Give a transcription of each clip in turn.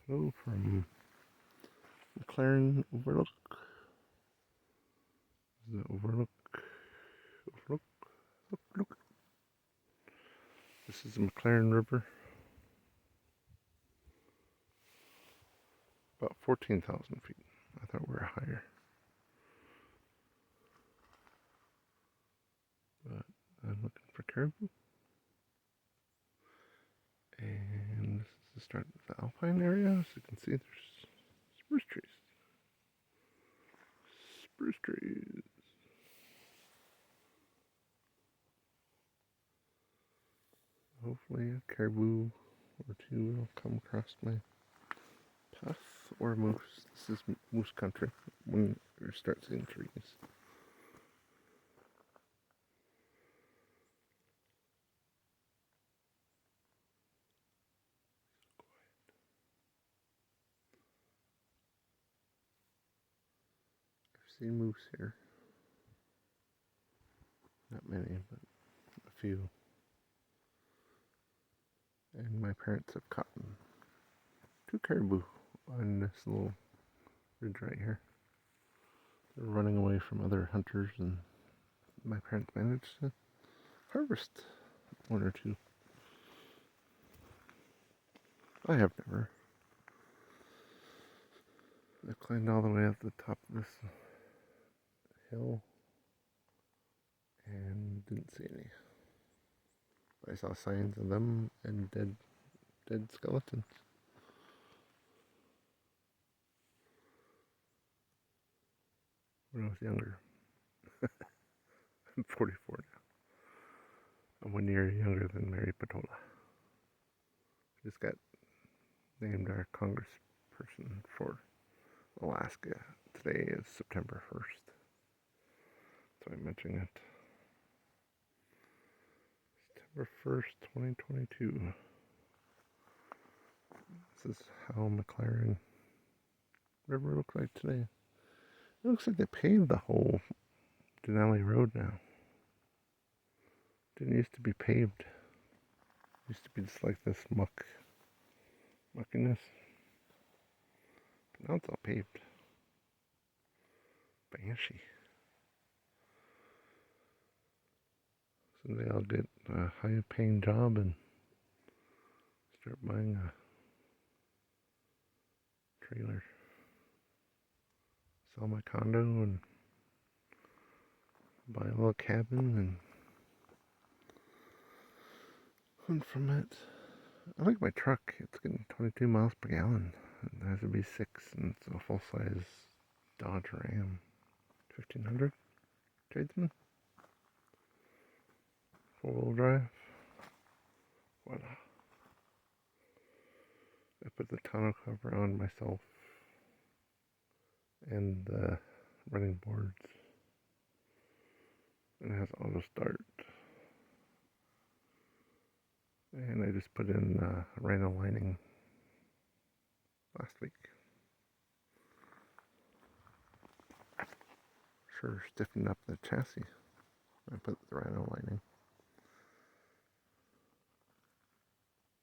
Hello from McLaren Overlook. Is it Overlook? Overlook? Look. This is the McLaren River. About 14,000 feet. I thought we were higher. But I'm looking for caribou. And this is the start of the alpine area. As you can see, there's spruce trees. Spruce trees. Hopefully a caribou or two will come across my path, or moose. This is moose country when you start seeing trees. I've seen moose here. Not many, but a few. And my parents have caught 2 caribou on this little ridge right here. They're running away from other hunters, and my parents managed to harvest 1 or 2. I have never. I climbed all the way up the top of this hill and didn't see any. I saw signs of them and dead skeletons. When I was younger. I'm 44 now. I'm 1 year younger than Mary Patola. Just got named our congressperson for Alaska. Today is September 1st. So I'm mentioning it. September 1st, 2022. This is how McLaren River looks like today. It looks like they paved the whole Denali Road now. Didn't used to be paved. It used to be just like this muckiness. But now it's all paved. Banshee. Someday I'll get a high paying job and start buying a trailer. Sell my condo and buy a little cabin and from it. I like my truck. It's getting 22 miles per gallon. It has a V6 and it's a full-size Dodge Ram 1500 tradesman. 4-wheel drive. Voila. I put the tonneau cover on myself and the running boards. And it has auto start. And I just put in rhino lining last week. Sure stiffened up the chassis. I put the rhino lining.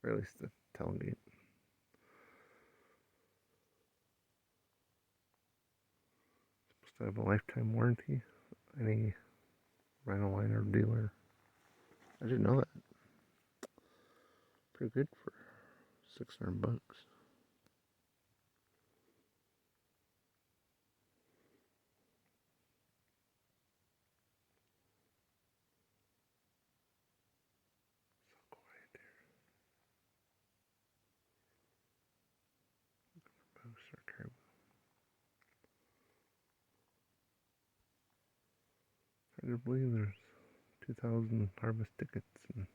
Or at least the tailgate. Supposed to have a lifetime warranty. Any rhino liner dealer. I didn't know that. Pretty good for $600. So quiet here. Moose or caribou. Hard to believe there's 2,000 harvest tickets and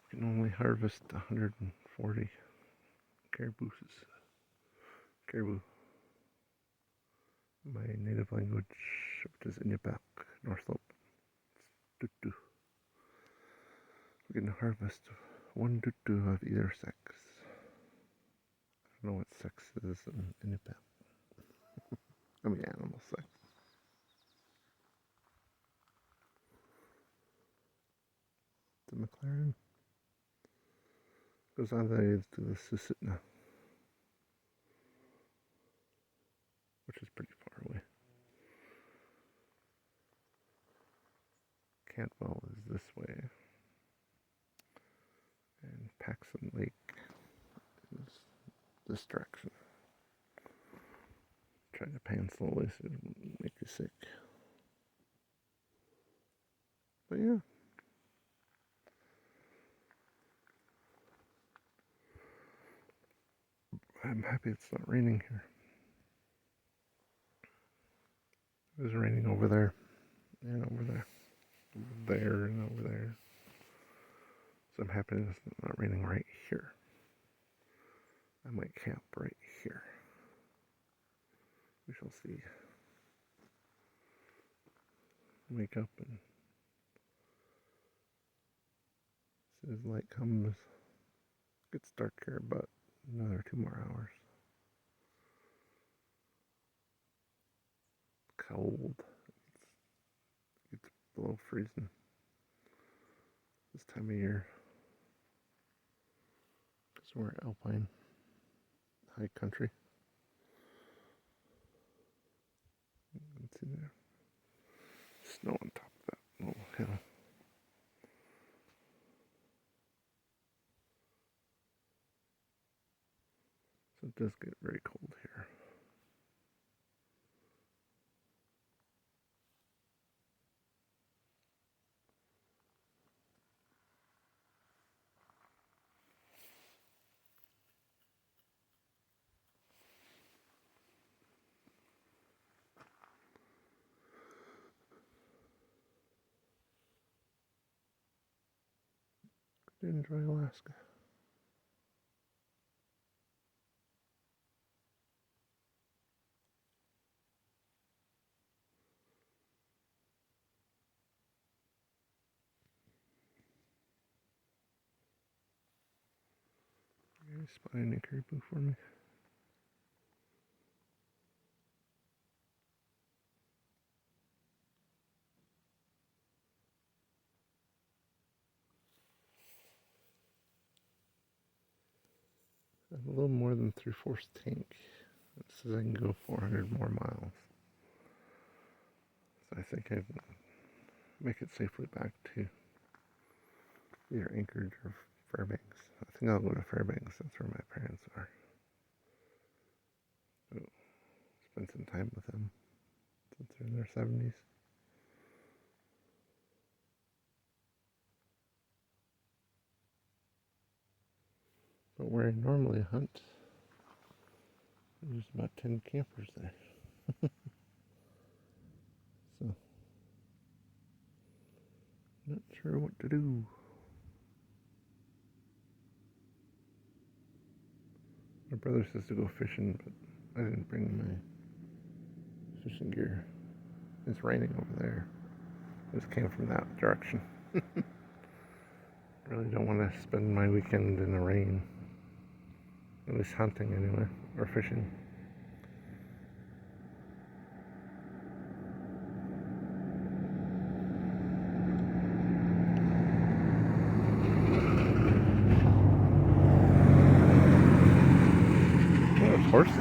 we can only harvest 140 caribou. My native language, which is Inupiaq, North Slope. It's tutu. We can harvest 1 tutu of either sex. I don't know what sex is in Inupiaq. I mean animal sex. The McLaren goes all the way to the Susitna. which is pretty far away. Cantwell is this way, and Paxton Lake is this direction. Try to pan slowly so it doesn't make you sick. But yeah. I'm happy it's not raining here. It was raining over there, and over there, over there, and over there. So I'm happy it's not raining right here. I might camp right here. We shall see. Wake up and as soon as light comes, it gets dark here about another 2 more hours. Cold. It's below freezing this time of year. Because we're alpine, high country. You can see there. Snow on top of that little hill. So it does get very cold here. Enjoy Alaska. You guys spot any caribou for me? I have a little more than 3/4 tank. It says I can go 400 more miles. So I think I can make it safely back to either Anchorage or Fairbanks. I think I'll go to Fairbanks. That's where my parents are. So spend some time with them since they're in their 70s. But where I normally hunt, there's about 10 campers there. So, not sure what to do. My brother says to go fishing, but I didn't bring my fishing gear. It's raining over there. It just came from that direction. Really don't want to spend my weekend in the rain. At least hunting anyway, or fishing. Horses.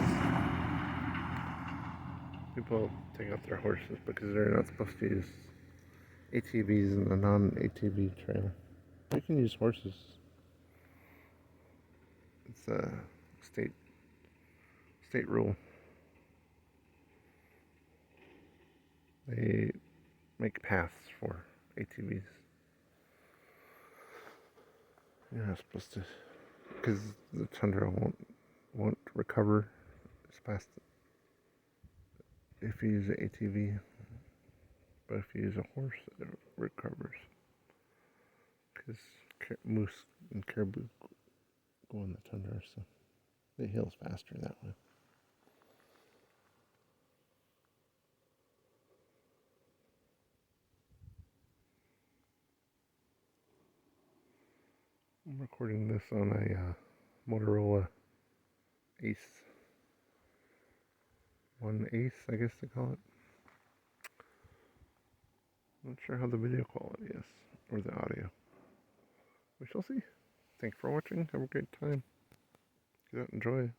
People take out their horses because they're not supposed to use ATVs in the non-ATV trail. You can use horses. It's a state rule. They make paths for ATVs. You're not supposed to, because the tundra won't recover as fast if you use an ATV, but if you use a horse, it recovers. Because moose and caribou go in the tundra, so it heals faster that way. I'm recording this on a Motorola Ace. One Ace, I guess they call it. Not sure how the video quality is, or the audio. We shall see. Thanks for watching. Have a great time. Get out and enjoy.